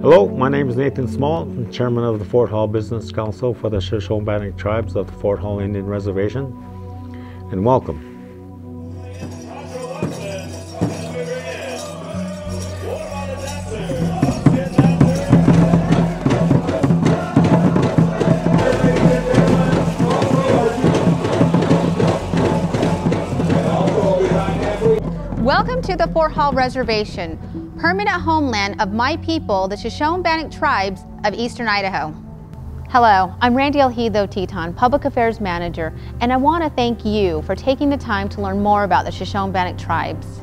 Hello, my name is Nathan Small. I'm Chairman of the Fort Hall Business Council for the Shoshone Bannock tribes of the Fort Hall Indian Reservation, and welcome. Welcome to the Fort Hall Reservation, permanent homeland of my people, the Shoshone Bannock tribes of Eastern Idaho. Hello, I'm Randy Alhido Teton, Public Affairs Manager, and I want to thank you for taking the time to learn more about the Shoshone Bannock tribes.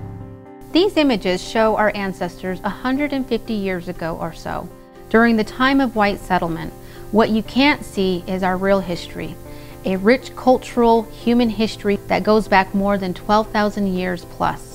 These images show our ancestors 150 years ago or so, during the time of white settlement. What you can't see is our real history, a rich cultural human history that goes back more than 12,000 years plus.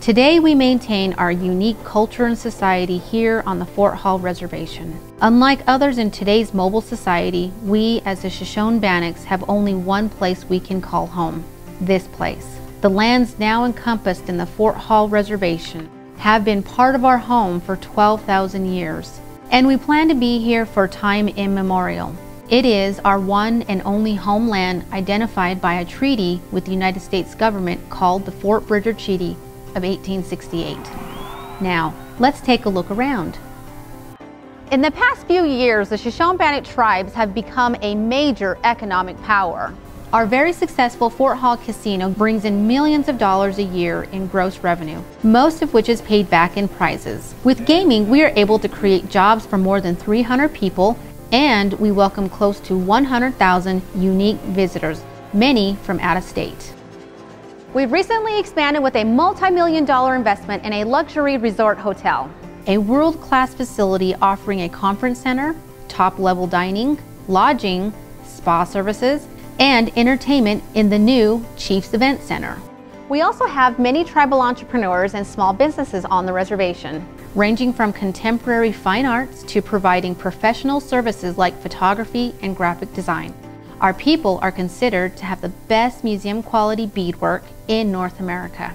Today we maintain our unique culture and society here on the Fort Hall Reservation. Unlike others in today's mobile society, we as the Shoshone Bannocks have only one place we can call home, this place. The lands now encompassed in the Fort Hall Reservation have been part of our home for 12,000 years, and we plan to be here for time immemorial. It is our one and only homeland identified by a treaty with the United States government called the Fort Bridger Treaty of 1868. Now, let's take a look around. In the past few years, the Shoshone Bannock tribes have become a major economic power. Our very successful Fort Hall Casino brings in millions of dollars a year in gross revenue, most of which is paid back in prizes. With gaming, we are able to create jobs for more than 300 people, and we welcome close to 100,000 unique visitors, many from out of state. We've recently expanded with a multi-million-dollar investment in a luxury resort hotel. A world-class facility offering a conference center, top-level dining, lodging, spa services, and entertainment in the new Chiefs Event Center. We also have many tribal entrepreneurs and small businesses on the reservation, ranging from contemporary fine arts to providing professional services like photography and graphic design. Our people are considered to have the best museum-quality beadwork in North America.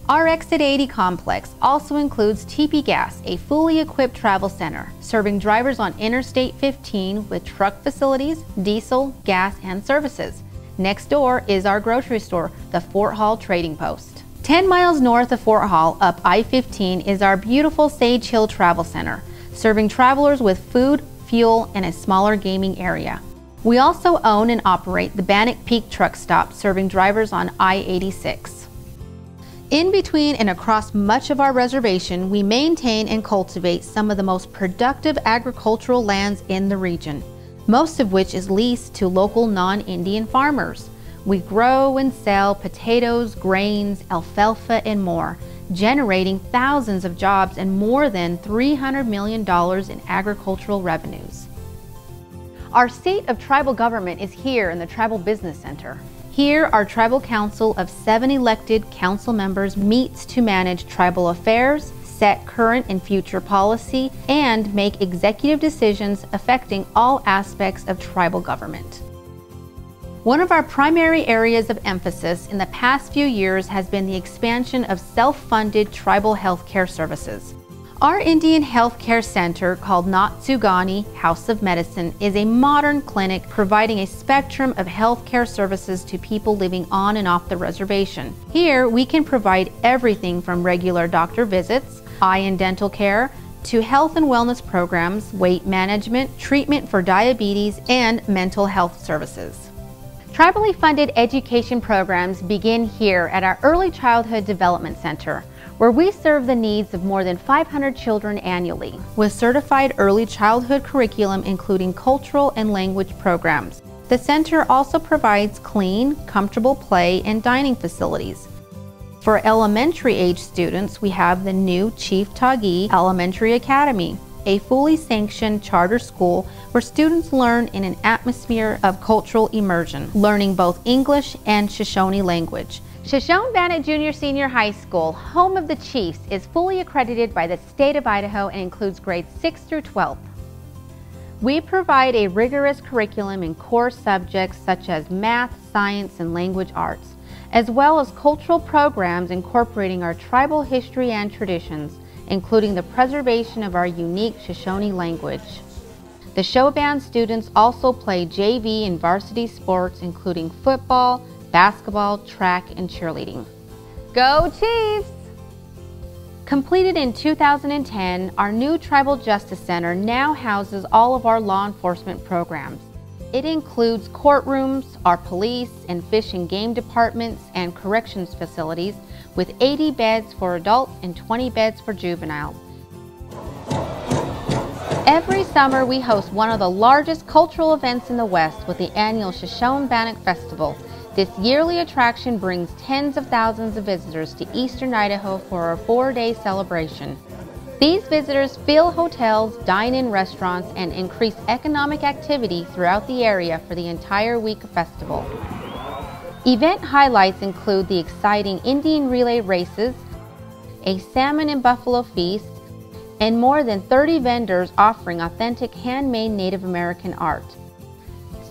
Our Exit 80 complex also includes TP Gas, a fully equipped travel center, serving drivers on Interstate 15 with truck facilities, diesel, gas, and services. Next door is our grocery store, the Fort Hall Trading Post. 10 miles north of Fort Hall, up I-15, is our beautiful Sage Hill Travel Center, serving travelers with food, fuel, and a smaller gaming area. We also own and operate the Bannock Peak Truck Stop, serving drivers on I-86. In between and across much of our reservation, we maintain and cultivate some of the most productive agricultural lands in the region, most of which is leased to local non-Indian farmers. We grow and sell potatoes, grains, alfalfa, and more, generating thousands of jobs and more than $300 million in agricultural revenues. Our seat of tribal government is here in the Tribal Business Center. Here, our tribal council of 7 elected council members meets to manage tribal affairs, set current and future policy, and make executive decisions affecting all aspects of tribal government. One of our primary areas of emphasis in the past few years has been the expansion of self-funded tribal health care services. Our Indian Health Care Center, called Natsugani House of Medicine, is a modern clinic providing a spectrum of health care services to people living on and off the reservation. Here, we can provide everything from regular doctor visits, eye and dental care, to health and wellness programs, weight management, treatment for diabetes, and mental health services. Tribally funded education programs begin here at our Early Childhood Development Center, where we serve the needs of more than 500 children annually, with certified early childhood curriculum including cultural and language programs. The center also provides clean, comfortable play and dining facilities. For elementary age students, we have the new Chief Tagi Elementary Academy, a fully sanctioned charter school where students learn in an atmosphere of cultural immersion, learning both English and Shoshone language. Shoshone Bannock Junior Senior High School, home of the Chiefs, is fully accredited by the state of Idaho and includes grades 6 through 12. We provide a rigorous curriculum in core subjects such as math, science, and language arts, as well as cultural programs incorporating our tribal history and traditions, including the preservation of our unique Shoshone language. The show band students also play JV and varsity sports, including football, basketball, track, and cheerleading. Go Chiefs! Completed in 2010, our new Tribal Justice Center now houses all of our law enforcement programs. It includes courtrooms, our police and fish and game departments, and corrections facilities with 80 beds for adults and 20 beds for juveniles. Every summer we host one of the largest cultural events in the West with the annual Shoshone Bannock Festival. This yearly attraction brings tens of thousands of visitors to Eastern Idaho for a 4-day celebration. These visitors fill hotels, dine in restaurants, and increase economic activity throughout the area for the entire week of festival. Event highlights include the exciting Indian relay races, a salmon and buffalo feast, and more than 30 vendors offering authentic handmade Native American art.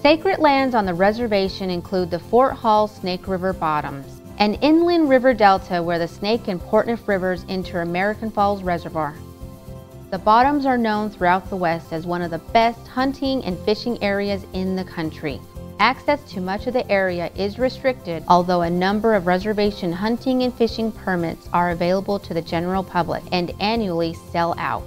Sacred lands on the reservation include the Fort Hall Snake River bottoms, an inland river delta where the Snake and Portneuf rivers enter American Falls Reservoir. The bottoms are known throughout the West as one of the best hunting and fishing areas in the country. Access to much of the area is restricted, although a number of reservation hunting and fishing permits are available to the general public and annually sell out.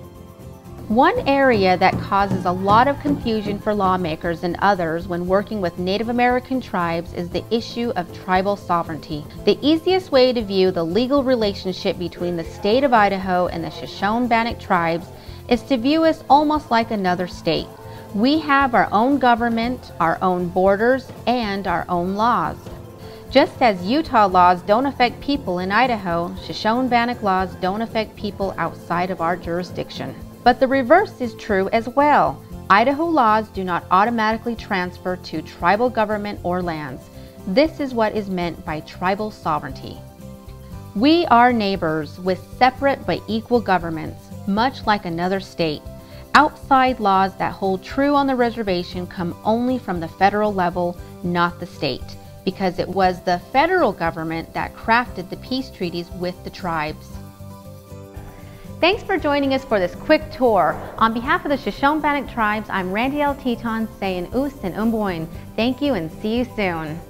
One area that causes a lot of confusion for lawmakers and others when working with Native American tribes is the issue of tribal sovereignty. The easiest way to view the legal relationship between the state of Idaho and the Shoshone Bannock tribes is to view us almost like another state. We have our own government, our own borders, and our own laws. Just as Utah laws don't affect people in Idaho, Shoshone Bannock laws don't affect people outside of our jurisdiction. But the reverse is true as well. Idaho laws do not automatically transfer to tribal government or lands. This is what is meant by tribal sovereignty. We are neighbors with separate but equal governments, much like another state. Outside laws that hold true on the reservation come only from the federal level, not the state, because it was the federal government that crafted the peace treaties with the tribes. Thanks for joining us for this quick tour. On behalf of the Shoshone Bannock tribes, I'm Randy L. Teton saying Oos and Umboin. Thank you and see you soon.